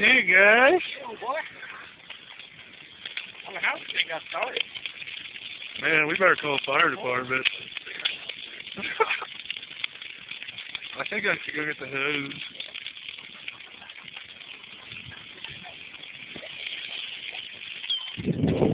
Hey guys. Oh boy. I don't know how this thing got started. Man, we better call the fire department. I think I should go get the hose.